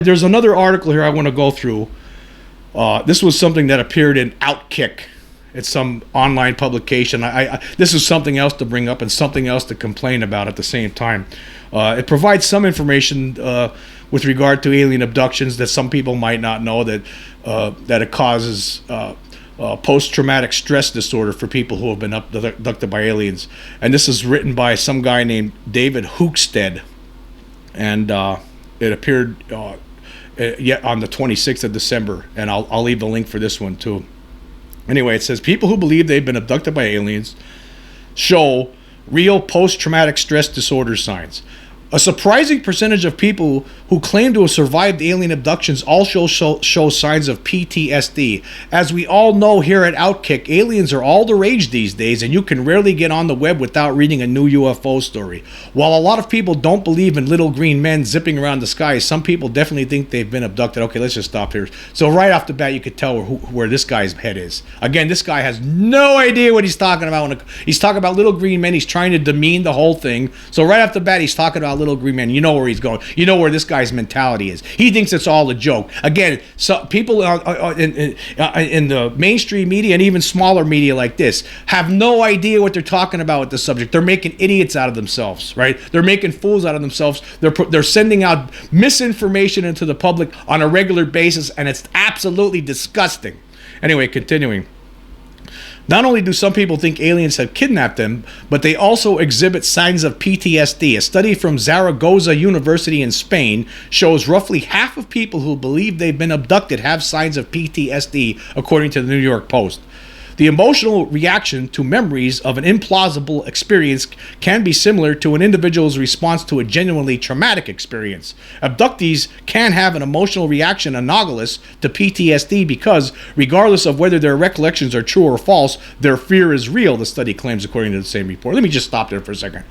There's another article here I want to go through. This was something that appeared in OutKick. It's some online publication. This is something else to bring up and something else to complain about at the same time. It provides some information with regard to alien abductions that some people might not know, that it causes post-traumatic stress disorder for people who have been abducted by aliens. And this is written by some guy named David Hookstead, and it appeared yet on the 26th of December, and I'll leave the link for this one too. Anyway, it says people who believe they've been abducted by aliens show real post-traumatic stress disorder signs. A surprising percentage of people who claim to have survived alien abductions also show signs of PTSD. As we all know here at OutKick, aliens are all the rage these days, and you can rarely get on the web without reading a new UFO story. While a lot of people don't believe in little green men zipping around the sky, some people definitely think they've been abducted. Okay, let's just stop here. So right off the bat, you could tell where this guy's head is. Again, this guy has no idea what he's talking about. He's talking about little green men. He's trying to demean the whole thing. So right off the bat, he's talking about little green men. You know where he's going. You know where this guy's mentality is. He thinks it's all a joke. Again, so people in the mainstream media and even smaller media like this have no idea what they're talking about with the subject. They're making idiots out of themselves, right? They're making fools out of themselves. They're sending out misinformation into the public on a regular basis, and it's absolutely disgusting. Anyway, continuing. Not only do some people think aliens have kidnapped them, but they also exhibit signs of PTSD. A study from Zaragoza University in Spain shows roughly half of people who believe they've been abducted have signs of PTSD, according to the New York Post. The emotional reaction to memories of an implausible experience can be similar to an individual's response to a genuinely traumatic experience. Abductees can have an emotional reaction analogous to PTSD because, regardless of whether their recollections are true or false, their fear is real, the study claims, according to the same report. Let me just stop there for a second.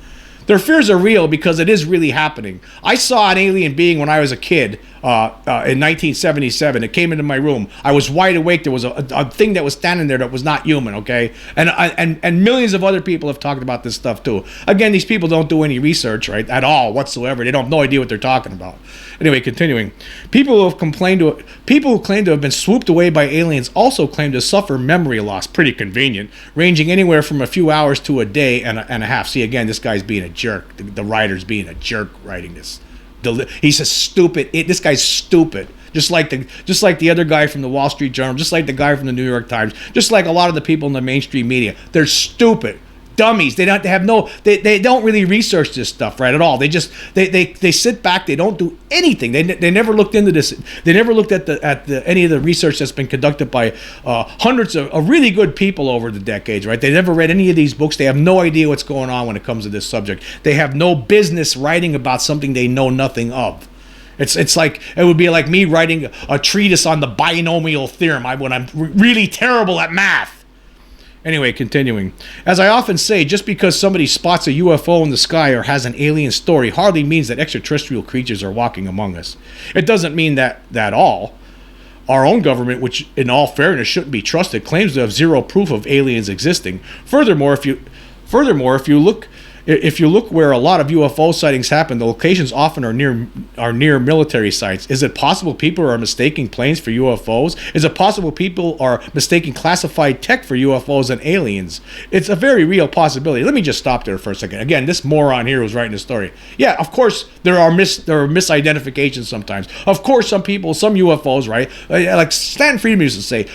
Their fears are real because it is really happening. I saw an alien being when I was a kid in 1977. It came into my room. I was wide awake. There was a thing that was standing there that was not human, okay? And millions of other people have talked about this stuff too. Again, these people don't do any research, right, at all whatsoever. They don't have no idea what they're talking about. Anyway, continuing. People who claim to have been swooped away by aliens also claim to suffer memory loss. Pretty convenient, ranging anywhere from a few hours to a day and a half. See, again, this guy's being a jerk. The writer's being a jerk writing this. He's a stupid. This guy's stupid. Just like the other guy from the Wall Street Journal, just like the guy from the New York Times, just like a lot of the people in the mainstream media. They're stupid. Dummies. They don't really research this stuff, right, at all. They sit back. They don't do anything. They never looked into this. They never looked at any of the research that's been conducted by hundreds of really good people over the decades, right? They never read any of these books. They have no idea what's going on when it comes to this subject. They have no business writing about something they know nothing of. It's like, it would be like me writing a treatise on the binomial theorem when I'm really terrible at math. Anyway, continuing. As I often say, just because somebody spots a UFO in the sky or has an alien story hardly means that extraterrestrial creatures are walking among us. It doesn't mean that all. Our own government, which in all fairness shouldn't be trusted, claims to have zero proof of aliens existing. Furthermore, if you look where a lot of UFO sightings happen, the locations often are near military sites. Is it possible people are mistaking planes for UFOs? Is it possible people are mistaking classified tech for UFOs and aliens? It's a very real possibility. Let me just stop there for a second. Again, this moron here was writing the story. Yeah, of course there are misidentifications sometimes. Of course, some UFOs, right? Like Stan Friedman used to say,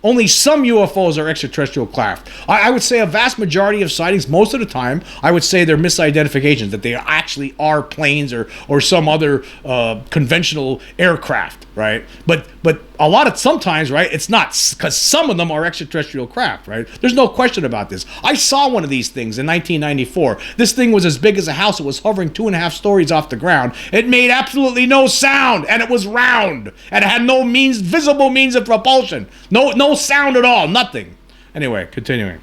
only some UFOs are extraterrestrial craft. I would say a vast majority of sightings, most of the time, I would say they're misidentifications, that they actually are planes or some other conventional aircraft, right? But a lot of sometimes, right, it's not, because some of them are extraterrestrial craft, right? There's no question about this. I saw one of these things in 1994. This thing was as big as a house. It was hovering 2.5 stories off the ground. It made absolutely no sound, and it was round, and it had no visible means of propulsion. No sound at all, nothing. Anyway, continuing.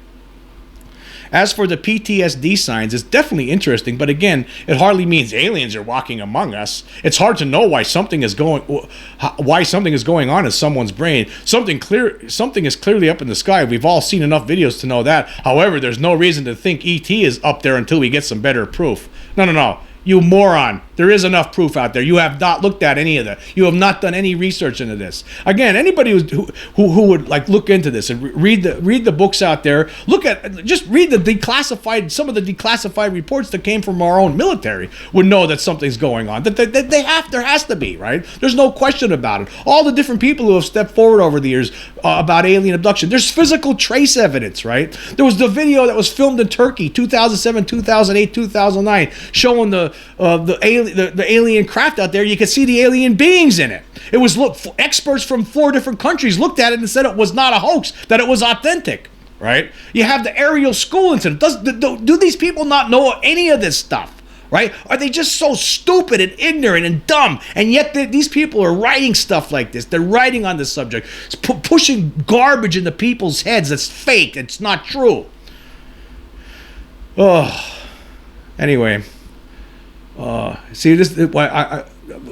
As for the PTSD signs, it's definitely interesting, but again, it hardly means aliens are walking among us. It's hard to know why something is going on in someone's brain. Something is clearly up in the sky. We've all seen enough videos to know that. However, there's no reason to think ET is up there until we get some better proof. No. You moron. There is enough proof out there. You have not looked at any of that. You have not done any research into this. Again, anybody who would like look into this and read the books out there, just read the declassified, some of the declassified reports that came from our own military would know that something's going on. That there has to be, right? There's no question about it. All the different people who have stepped forward over the years about alien abduction. There's physical trace evidence, right? There was the video that was filmed in Turkey, 2007, 2008, 2009, showing the alien craft out there. You could see the alien beings in it. It was experts from 4 different countries looked at it and said it was not a hoax, that it was authentic, right? You have the Ariel school incident. Do these people not know any of this stuff? Right? Are they just so stupid and ignorant and dumb? And yet these people are writing stuff like this. They're writing on this subject, pushing garbage into people's heads that's fake. It's not true. Oh, anyway. See this.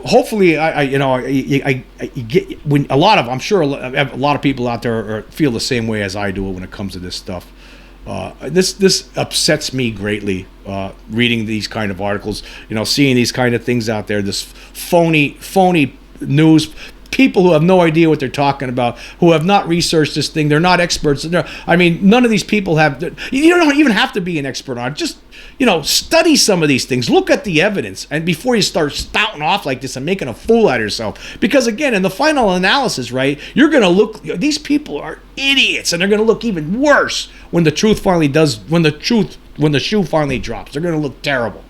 Hopefully, I get when a lot of, I'm sure a lot of people out there feel the same way as I do when it comes to this stuff. This upsets me greatly, reading these kind of articles, seeing these kind of things out there, this phony news, people who have no idea what they're talking about, who have not researched this thing. They're not experts. None of these people have, you don't even have to be an expert on it. Just, study some of these things. Look at the evidence, and before you start spouting off like this and making a fool out of yourself. Because again, in the final analysis, right, you're going to look, these people are idiots, and they're going to look even worse when the shoe finally drops. They're going to look terrible.